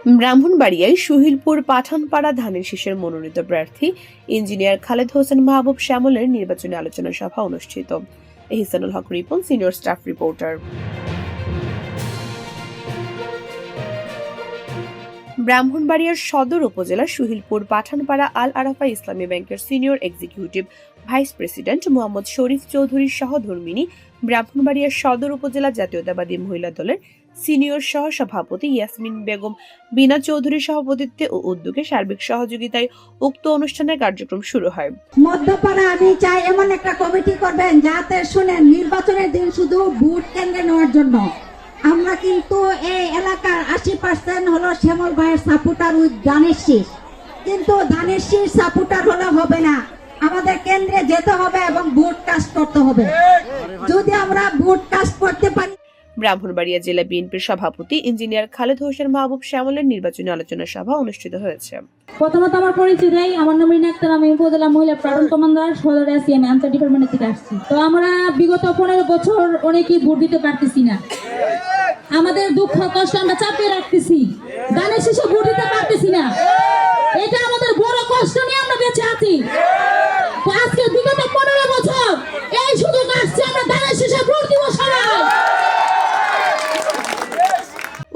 ব্রাহ্মণবাড়িয়ায় সুহিলপুর পাঠানপাড়া ধানের শীষের মনোনীত প্রার্থী ইঞ্জিনিয়ার খালেদ হোসেন মাহবুব শ্যামলের নির্বাচনী আলোচনা সভা অনুষ্ঠিত। Ehsanul Haque Ripon, senior staff reporter. ব্রাহ্মণবাড়িয়ার সদর উপজেলার সুহিলপুর পাঠানপাড়া আল আরাফা ইসলামী ব্যাংকের senior executive vice president Mohammad Sharif চৌধুরীর সহধর্মিণী ব্রাহ্মণবাড়িয়ার সদর উপজেলা জাতীয়তাবাদী মহিলা দলের সিনিয়র সহ সভাপতি ইয়াসমিন বেগম বিনা চৌধুরীর সভাপতিত্বে ও উদ্যোগে সার্বিক সহযোগিতায় উক্ত অনুষ্ঠানের কার্যক্রম শুরু হয়। মধ্যপাড়া আমি চাই এমন একটা কমিটি করবেন যাতে শুনেন নির্বাচনের দিন শুধু ভোট কেন্দ্রে নেওয়ার জন্য। আমরা কিন্তু এই এলাকার 80% হলো শ্যামল ভাইয়ের সাপোর্টার উইথ ধানের শীষ, কিন্তু ধানের শীষ সাপোর্টার হলে হবে না, আমাদের কেন্দ্রে যেতে হবে এবং ভোট কাস্ট করতে হবে। যদি আমরা ভোট কাস্ট করতে পারি। ব্রাহ্মণবাড়িয়া জেলা বিএনপির সভাপতি ইঞ্জিনিয়ার খালেদ হোসেন মাহবুব শ্যামলের নির্বাচনী আলোচনা সভা অনুষ্ঠিত হয়েছে। প্রথমত আমার পরিচয় দেই, আমার নাম রিনা আক্তার, আমি উপজেলা মহিলা প্লাটুন কমান্ডার সদর আছি, আমি আনসার ডিপার্টমেন্ট থেকে আসছি। তো আমরা বিগত 15 বছর অনেকেই ভোট দিতে পারতেছি না, আমাদের দুঃখ কষ্ট আমরা চাপিয়ে রাখতেছি, ধানের শীষে ভোট দিতে পারতেছি না, এটা আমাদের বড় কষ্ট নিয়ে আমরা বেঁচে আছি। তো আজকে বিগত 15 বছর এই সুযোগ আসছে, আমরা ধানের শীষে ভোট দিব সবাই।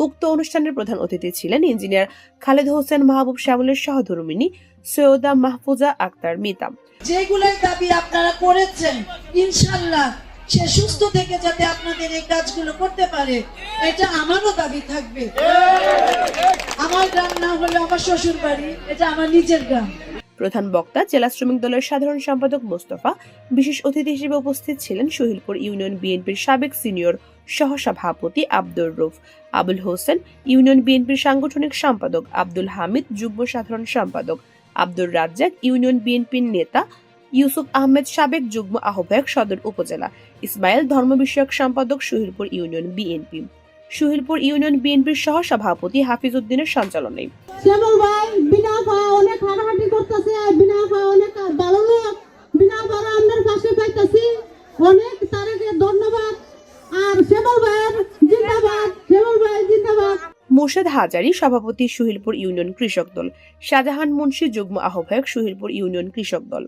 উক্ত অনুষ্ঠানের প্রধান অতিথি ছিলেন ইঞ্জিনিয়ার খালেদ হোসেন মাহবুব শ্যামলের সহধর্মিণী সৈয়দা মাহফুজা আক্তার মিতা। যেগুলোর দাবি আপনারা করেছেন, ইনশাআল্লাহ সে সুস্থ থেকে যাতে আপনাদের এই কাজগুলো করতে পারে, এটা আমারও দাবি থাকবে। আমার গ্রাম না হলে আমার শ্বশুর বাড়ি, এটা আমার নিজের গ্রাম। প্রধান বক্তা জেলা শ্রমিক দলের সাধারণ সম্পাদক মোস্তফা, বিশেষ অতিথি হিসেবে উপস্থিত ছিলেন সুহিলপুর ইউনিয়ন বিএনপির সাবেক সিনিয়র সহসভাপতি আব্দুর রউফ, আবুল হোসেন ইউনিয়ন বিএনপির সাংগঠনিক সম্পাদক, আব্দুল হামিদ যুগ্ম সাধারণ সম্পাদক, আব্দুর রাজ্জাক ইউনিয়ন বিএনপির নেতা, ইউসুফ আহমেদ সাবেক যুগ্ম আহ্বায়ক সদর উপজেলা, ইসমাইল ধর্ম বিষয়ক সম্পাদক Suhilpur union BNP, Suhilpur union বিএনপির সহ সভাপতি হাফিজ উদ্দিনের সঞ্চালনায়। শ্যামল ভাই বিনা খাওয়া অনেক হাঁটাহাঁটি করতেছে, বিনা খাওয়া অনেক ভালো লোক, বিনা খাওয়া আমরা পাশে পাইতেছি, অনেক তাদেরকে ধন্যবাদ। আর শ্যামল ভাইয়ের জিন্দাবাদ, শ্যামল ভাই জিন্দাবাদ। মোর্শেদ হাজারি সভাপতি সুহিলপুর ইউনিয়ন কৃষক দল, শাহজাহান মুন্সি যুগ্ম আহ্বায়ক সুহিলপুর ইউনিয়ন কৃষক দল,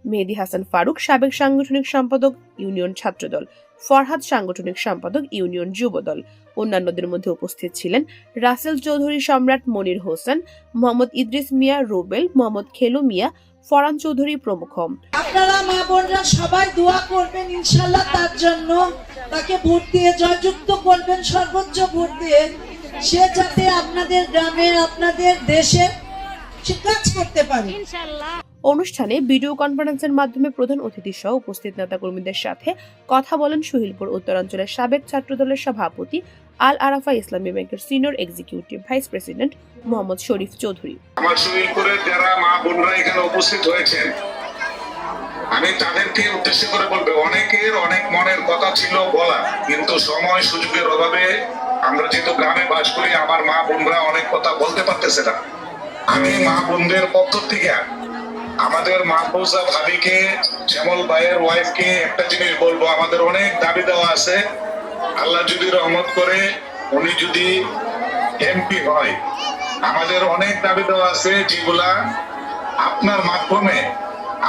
মেহেদী হাসান ফারুক সাবেক সাংগঠনিক সম্পাদক ইউনিয়ন ছাত্রদল, ফরহাদ সাংগঠনিক সম্পাদক ইউনিয়ন যুবদল। অন্যান্যদের মধ্যে উপস্থিত ছিলেন রাসেল চৌধুরী, সম্রাট মনির হোসেন, মোহাম্মদ ইদ্রিস মিয়া রুবেল, মোহাম্মদ খেলু মিয়া, ফরান চৌধুরী প্রমুখ। আপনারা মা বোনরা সবাই দোয়া করবেন ইনশাআল্লাহ তার জন্য, তাকে ভোট দিয়ে জয়যুক্ত করবেন, সর্বোচ্চ ভোট দিয়ে সে যাতে আপনাদের গ্রামের আপনাদের দেশে সে কাজ করতে পারে। অনুষ্ঠানে ভিডিও কনফারেন্সের মাধ্যমে প্রধান অতিথি সহ উপস্থিত নেতাকর্মীদের সাথে কথা বলেন সুহিলপুর উত্তরাঞ্চলের সাবেক ছাত্রদলের সভাপতি আল আরাফা ইসলামী ব্যাংকের senior executive vice president Mohammad Sharif Chowdhury. আমার সুহিলপুরের যারা মা বোনরা এখানে উপস্থিত হয়েছেন, আমি তাদেরকে উদ্দেশ্য করে বলবো, অনেকের অনেক মনের কথা ছিল বলা, কিন্তু সময় সুযোগের অভাবে আমরা যেহেতু গ্রামে বাস করি, আমার মা বোনরা অনেক কথা বলতে পারতেছে না। আমি মা বোনদের পক্ষ থেকে আমাদের মাহফুজা ভাবিকে, শ্যামল ভাইয়ের ওয়াইফকে একটা জিনিস বলবো, আমাদের অনেক দাবি দেওয়া আছে। আল্লাহ যদি রহমত করে উনি যদি এমপি হয়, আমাদের অনেক দাবি দেওয়া আছে যেগুলা আপনার মাধ্যমে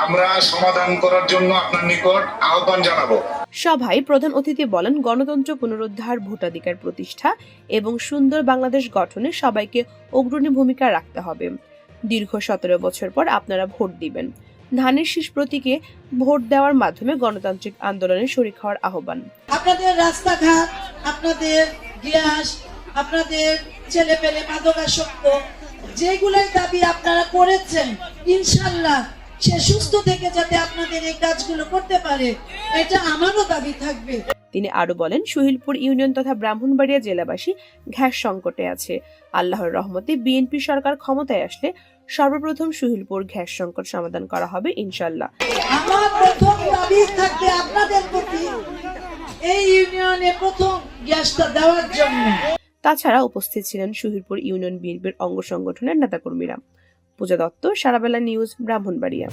আমরা সমাধান করার জন্য আপনার নিকট আহ্বান জানাবো। সভায় প্রধান অতিথি বলেন, গণতন্ত্র পুনরুদ্ধার, ভোটাধিকার প্রতিষ্ঠা এবং সুন্দর বাংলাদেশ গঠনে সবাইকে অগ্রণী ভূমিকা রাখতে হবে। দীর্ঘ 17 বছর পর আপনারা ভোট দিবেন। ধানের শীষ প্রতীকে ভোট দেওয়ার মাধ্যমে গণতান্ত্রিক আন্দোলনে শরীক হওয়ার আহ্বান। আপনাদের রাস্তাঘাট, আপনাদের গ্যাস, আপনাদের ছেলে পেলে মাদকাসক্ত, যেগুলোর দাবি আপনারা করেছেন, ইনশাআল্লাহ সে সুস্থ থেকে যাতে আপনাদের এই কাজগুলো করতে পারে, এটা আমারও দাবি থাকবে। তিনি আরো বলেন, সুহিলপুর ইউনিয়ন তথা ব্রাহ্মণবাড়িয়া জেলাবাসী গ্যাস সংকটে আছে। আল্লাহর রহমতে বিএনপি সরকার ক্ষমতায় আসলে সর্বপ্রথম সুহিলপুর গ্যাস সংকট সমাধান করা হবে ইনশাআল্লাহ। আমার প্রথম দাবি থাকবে আপনাদের প্রতি, এই ইউনিয়নে প্রথম গ্যাসটা দেওয়ার জন্য। তাছাড়া উপস্থিত ছিলেন সুহিলপুর ইউনিয়ন বিএনপির অঙ্গ সংগঠনের নেতাকর্মীরা। পূজা দত্ত, সারাবেলা নিউজ, ব্রাহ্মণবাড়িয়া।